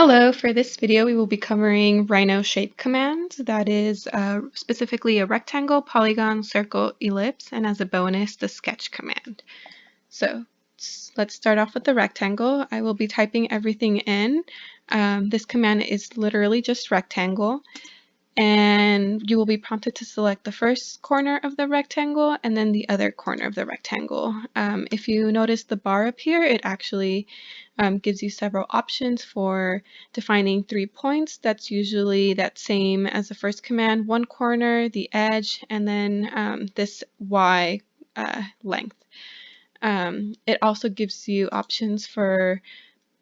Hello, for this video we will be covering Rhino shape command, that is specifically a rectangle, polygon, circle, ellipse, and as a bonus the sketch command. So let's start off with the rectangle. I will be typing everything in. This command is literally just rectangle, and you will be prompted to select the first corner of the rectangle and then the other corner of the rectangle. If you notice the bar up here, it actually gives you several options for defining 3 points. That's usually that same as the first command: one corner, the edge, and then this Y length. It also gives you options for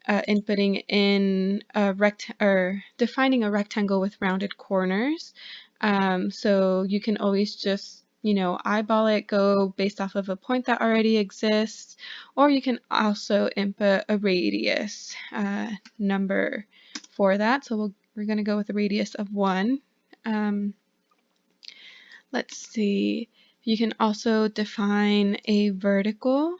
inputting in a defining a rectangle with rounded corners. So you can always just eyeball it, go based off of a point that already exists, or you can also input a radius number for that. So we're going to go with a radius of 1. Let's see. You can also define a vertical.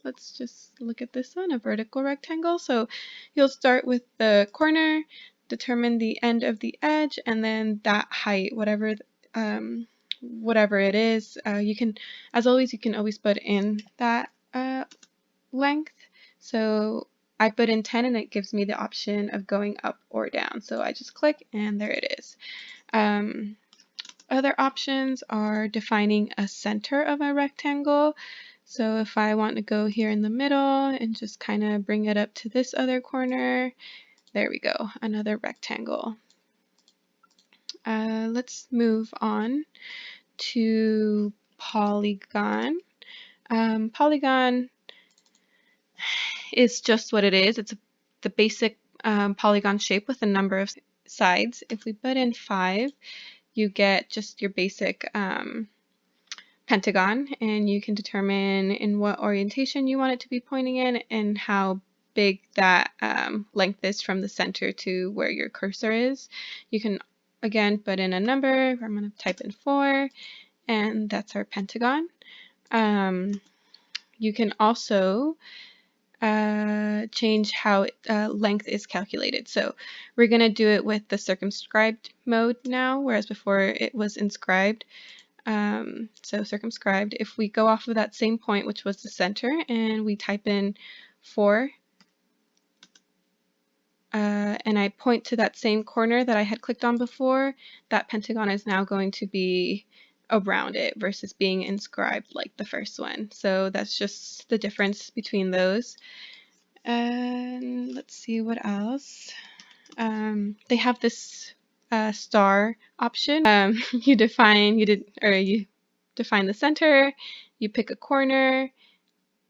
Let's just look at this one, a vertical rectangle. So you'll start with the corner, determine the end of the edge, and then that height, whatever it is. You can, as always, you can always put in that length. So I put in 10 and it gives me the option of going up or down. So I just click and there it is. Other options are defining a center of a rectangle. So if I want to go here in the middle and just kind of bring it up to this other corner, there we go, another rectangle. Let's move on to Polygon. Polygon is just what it is. It's the basic polygon shape with a number of sides. If we put in 5, you get just your basic pentagon, and you can determine in what orientation you want it to be pointing in and how big that length is from the center to where your cursor is. You can again put in a number. I'm going to type in 4, and that's our pentagon. You can also change how length is calculated. So we're going to do it with the circumscribed mode now, whereas before it was inscribed. So circumscribed, if we go off of that same point, which was the center, and we type in 4, and I point to that same corner that I had clicked on before, that pentagon is now going to be around it versus being inscribed like the first one. So that's just the difference between those. And let's see what else. They have this star option. You define the center, you pick a corner,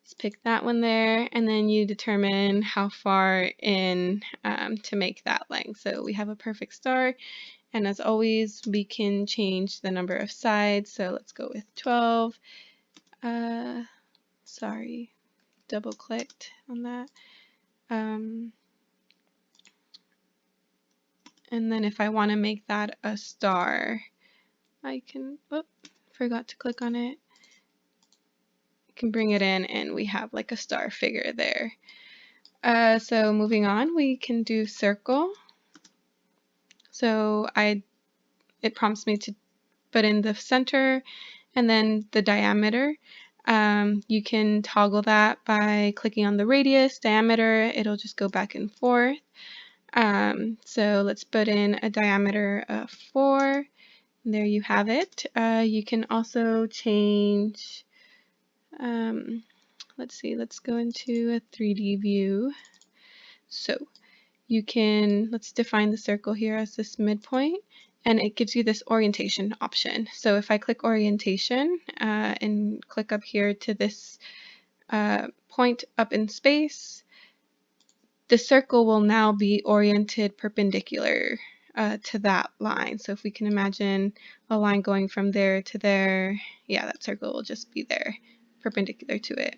let's pick that one there, and then you determine how far in to make that length. So we have a perfect star, and as always we can change the number of sides. So let's go with 12. Sorry, double clicked on that. And then if I want to make that a star, I can, forgot to click on it. I can bring it in and we have like a star figure there. So moving on, we can do circle. So it prompts me to put in the center and then the diameter. You can toggle that by clicking on the radius, diameter. It'll just go back and forth. So let's put in a diameter of 4. There you have it. You can also change, let's see, let's go into a 3D view. So you can, let's define the circle here as this midpoint, and it gives you this orientation option. So if I click orientation and click up here to this point up in space, the circle will now be oriented perpendicular to that line. So if we can imagine a line going from there to there, yeah, that circle will just be there, perpendicular to it.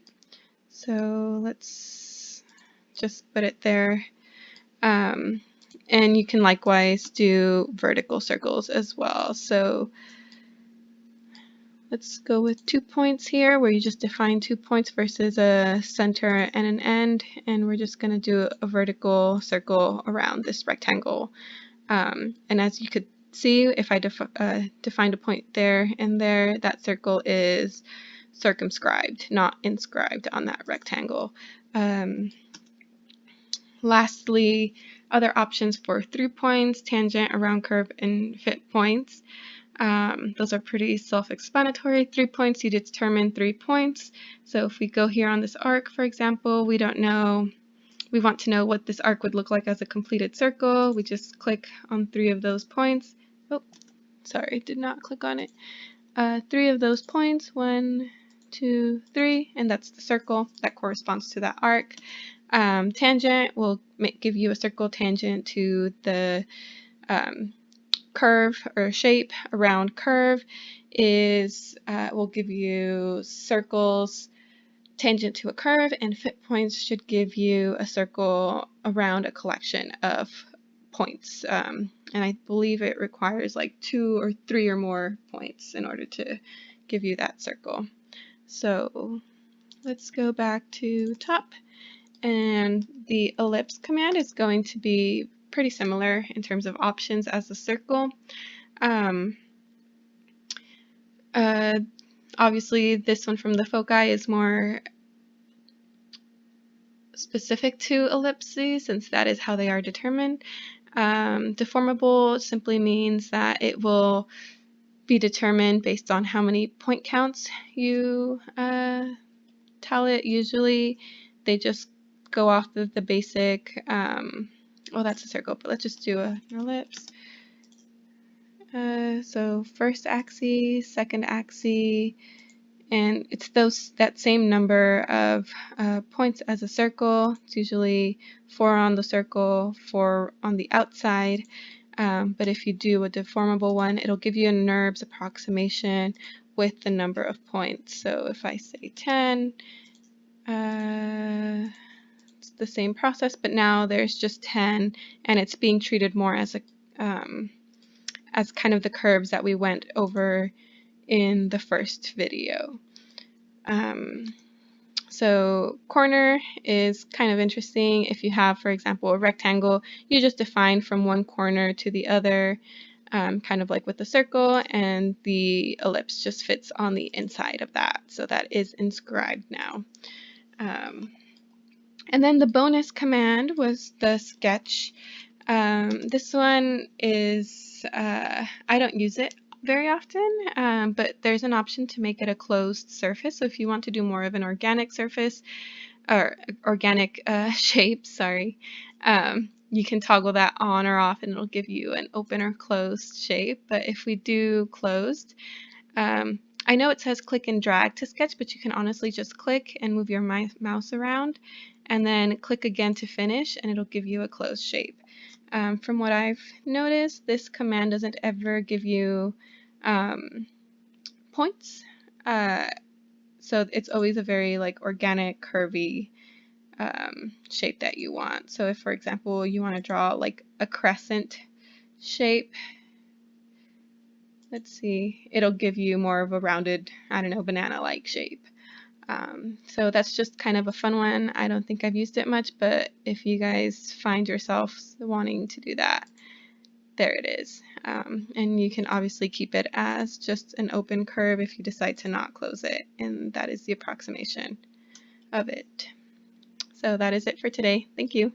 So let's just put it there. And you can likewise do vertical circles as well. So Let's go with 2 points here, where you just define 2 points versus a center and an end, and we're just going to do a vertical circle around this rectangle. And as you could see, if I defined a point there and there, that circle is circumscribed, not inscribed on that rectangle. Lastly, other options for through points, tangent, around curve, and fit points. Those are pretty self-explanatory. 3 points, you determine 3 points. So if we go here on this arc, for example, we don't know, we want to know what this arc would look like as a completed circle. We just click on 3 of those points. Oh, sorry, did not click on it. 3 of those points, 1, 2, 3, and that's the circle that corresponds to that arc. Tangent will give you a circle tangent to the curve or shape. Around curve is will give you circles tangent to a curve, and fit points should give you a circle around a collection of points. And I believe it requires like 2 or 3 or more points in order to give you that circle. So let's go back to top, and the ellipse command is going to be pretty similar in terms of options as the circle. Obviously this one from the foci is more specific to ellipses, since that is how they are determined. Deformable simply means that it will be determined based on how many point counts you tell it. Usually they just go off of the basic, well, that's a circle, but let's just do an ellipse. So first axis, second axis, and it's that same number of points as a circle. It's usually 4 on the circle, 4 on the outside. But if you do a deformable one, it'll give you a NURBS approximation with the number of points. So if I say 10, it's the same process, but now there's just 10, and it's being treated more as a as kind of the curves that we went over in the first video. So corner is kind of interesting. If you have, for example, a rectangle, you just define from one corner to the other, kind of like with the circle, and the ellipse just fits on the inside of that. So that is inscribed now. And then the bonus command was the sketch. This one is, I don't use it very often, but there's an option to make it a closed surface. So if you want to do more of an organic surface, or organic shape, sorry, you can toggle that on or off, and it'll give you an open or closed shape. But if we do closed, I know it says click and drag to sketch, but you can honestly just click and move your mouse around, and then click again to finish, and it'll give you a closed shape. From what I've noticed, this command doesn't ever give you points, so it's always a very like organic, curvy shape that you want. So if, for example, you want to draw like a crescent shape, let's see, it'll give you more of a rounded, I don't know, banana-like shape. So that's just kind of a fun one. I don't think I've used it much, but if you guys find yourselves wanting to do that, there it is. And you can obviously keep it as just an open curve if you decide to not close it, and that is the approximation of it. So that is it for today. Thank you.